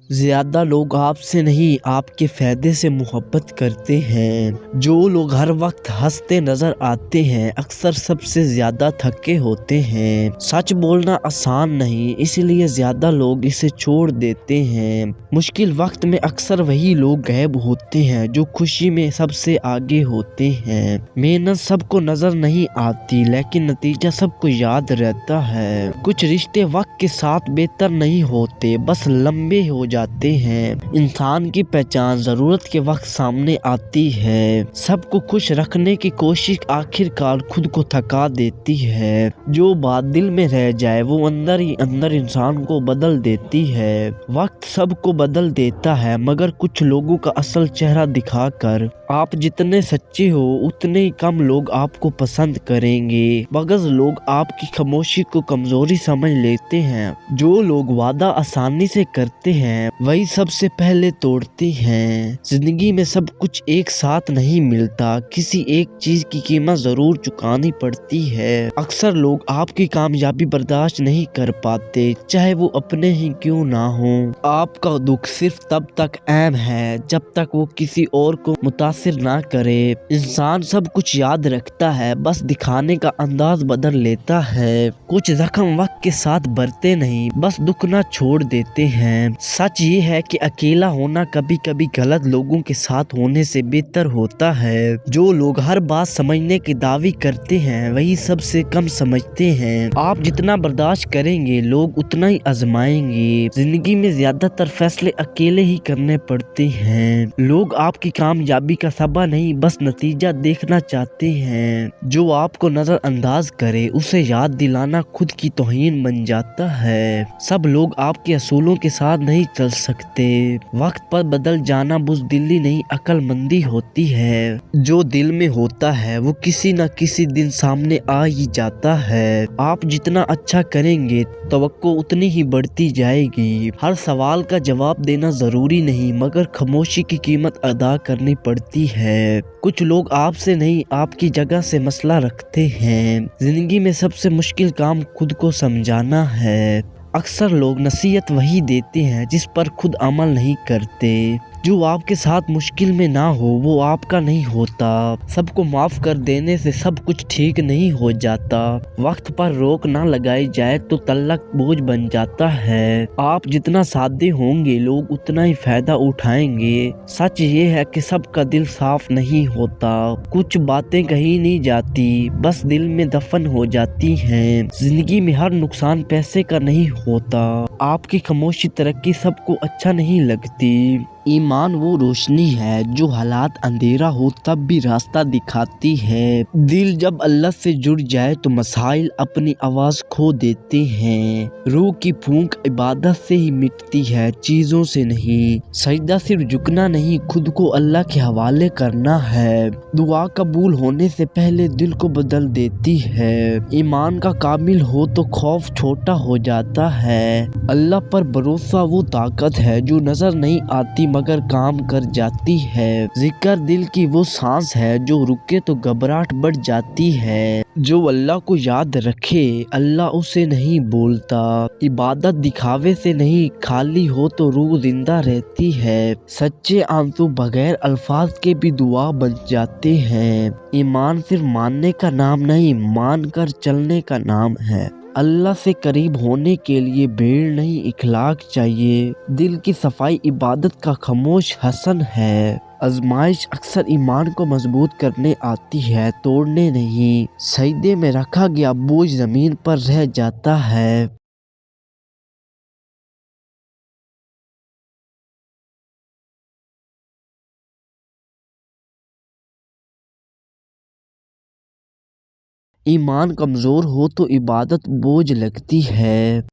زیادہ لوگ آپ سے نہیں آپ کے فائدے سے محبت کرتے ہیں۔ جو لوگ ہر وقت ہنستے نظر آتے ہیں اکثر سب سے زیادہ تھکے ہوتے ہیں۔ سچ بولنا آسان نہیں، اس لیے زیادہ لوگ اسے چھوڑ دیتے ہیں۔ مشکل وقت میں اکثر وہی لوگ غائب ہوتے ہیں جو خوشی میں سب سے آگے ہوتے ہیں۔ محنت سب کو نظر نہیں آتی لیکن نتیجہ سب کو یاد رہتا ہے۔ کچھ رشتے وقت کے ساتھ بہتر نہیں ہوتے، بس لمبے ہو جاتے ہیں۔ انسان کی پہچان ضرورت کے وقت سامنے آتی ہے۔ سب کو خوش رکھنے کی کوشش آخر کار خود کو تھکا دیتی ہے۔ جو بات دل میں رہ جائے وہ اندر ہی اندر انسان کو بدل دیتی ہے۔ وقت سب کو بدل دیتا ہے مگر کچھ لوگوں کا اصل چہرہ دکھا کر۔ آپ جتنے سچے ہو اتنے ہی کم لوگ آپ کو پسند کریں گے۔ بعض لوگ آپ کی خاموشی کو کمزوری سمجھ لیتے ہیں۔ جو لوگ وعدہ آسانی سے کرتے ہیں وہی سب سے پہلے توڑتے ہیں۔ زندگی میں سب کچھ ایک ساتھ نہیں ملتا، کسی ایک چیز کی قیمت ضرور چکانی پڑتی ہے۔ اکثر لوگ آپ کی کامیابی برداشت نہیں کر پاتے چاہے وہ اپنے ہی کیوں نہ ہوں۔ آپ کا دکھ صرف تب تک اہم ہے جب تک وہ کسی اور کو متاثر نہ کرے۔ انسان سب کچھ یاد رکھتا ہے، بس دکھانے کا انداز بدل لیتا ہے۔ کچھ زخم وقت کے ساتھ بھرتے نہیں، بس دکھنا چھوڑ دیتے ہیں۔ سچ یہ ہے کہ اکیلا ہونا کبھی کبھی غلط لوگوں کے ساتھ ہونے سے بہتر ہوتا ہے۔ جو لوگ ہر بات سمجھنے کی دعوی کرتے ہیں وہی سب سے کم سمجھتے ہیں۔ آپ جتنا برداشت کریں گے لوگ اتنا ہی آزمائیں گے۔ زندگی میں زیادہ تر فیصلے اکیلے ہی کرنے پڑتے ہیں۔ لوگ آپ کی کامیابی کا سبب نہیں بس نتیجہ دیکھنا چاہتے ہیں۔ جو آپ کو نظر انداز کرے اسے یاد دلانا خود کی توہین بن جاتا ہے۔ سب لوگ آپ کے اصولوں کے ساتھ نہیں چل سکتے۔ وقت پر بدل جانا بزدلی نہیں عقل مندی ہوتی ہے۔ جو دل میں ہوتا ہے وہ کسی نہ کسی دن سامنے آ ہی جاتا ہے۔ آپ جتنا اچھا کریں گے توقع اتنی ہی بڑھتی جائے گی۔ ہر سوال کا جواب دینا ضروری نہیں مگر خاموشی کی قیمت ادا کرنی پڑتی ہے۔ کچھ لوگ آپ سے نہیں آپ کی جگہ سے مسئلہ رکھتے ہیں۔ زندگی میں سب سے مشکل کام خود کو سمجھانا ہے۔ اکثر لوگ نصیحت وہی دیتے ہیں جس پر خود عمل نہیں کرتے۔ جو آپ کے ساتھ مشکل میں نہ ہو وہ آپ کا نہیں ہوتا۔ سب کو معاف کر دینے سے سب کچھ ٹھیک نہیں ہو جاتا۔ وقت پر روک نہ لگائی جائے تو تعلق بوجھ بن جاتا ہے۔ آپ جتنا سادے ہوں گے لوگ اتنا ہی فائدہ اٹھائیں گے۔ سچ یہ ہے کہ سب کا دل صاف نہیں ہوتا۔ کچھ باتیں کہی نہیں جاتی بس دل میں دفن ہو جاتی ہیں۔ زندگی میں ہر نقصان پیسے کا نہیں ہوتا۔ آپ کی خاموشی ترقی سب کو اچھا نہیں لگتی۔ ایمان وہ روشنی ہے جو حالات اندھیرا ہو تب بھی راستہ دکھاتی ہے۔ دل جب اللہ سے جڑ جائے تو مسائل اپنی آواز کھو دیتے ہیں۔ روح کی پھونک عبادت سے ہی مٹتی ہے، چیزوں سے نہیں۔ سجدہ صرف جھکنا نہیں خود کو اللہ کے حوالے کرنا ہے۔ دعا قبول ہونے سے پہلے دل کو بدل دیتی ہے۔ ایمان کا کامل ہو تو خوف چھوٹا ہو جاتا ہے۔ اللہ پر بھروسہ وہ طاقت ہے جو نظر نہیں آتی مگر کام کر جاتی ہے۔ ذکر دل کی وہ سانس ہے جو رکے تو گھبراہٹ بڑھ جاتی ہے۔ جو اللہ کو یاد رکھے اللہ اسے نہیں بولتا۔ عبادت دکھاوے سے نہیں، خالی ہو تو روح زندہ رہتی ہے۔ سچے آنسو بغیر الفاظ کے بھی دعا بن جاتے ہیں۔ ایمان صرف ماننے کا نام نہیں مان کر چلنے کا نام ہے۔ اللہ سے قریب ہونے کے لیے بھیڑ نہیں اخلاق چاہیے۔ دل کی صفائی عبادت کا خاموش حسن ہے۔ آزمائش اکثر ایمان کو مضبوط کرنے آتی ہے، توڑنے نہیں۔ سجدے میں رکھا گیا بوجھ زمین پر رہ جاتا ہے۔ ایمان کمزور ہو تو عبادت بوجھ لگتی ہے۔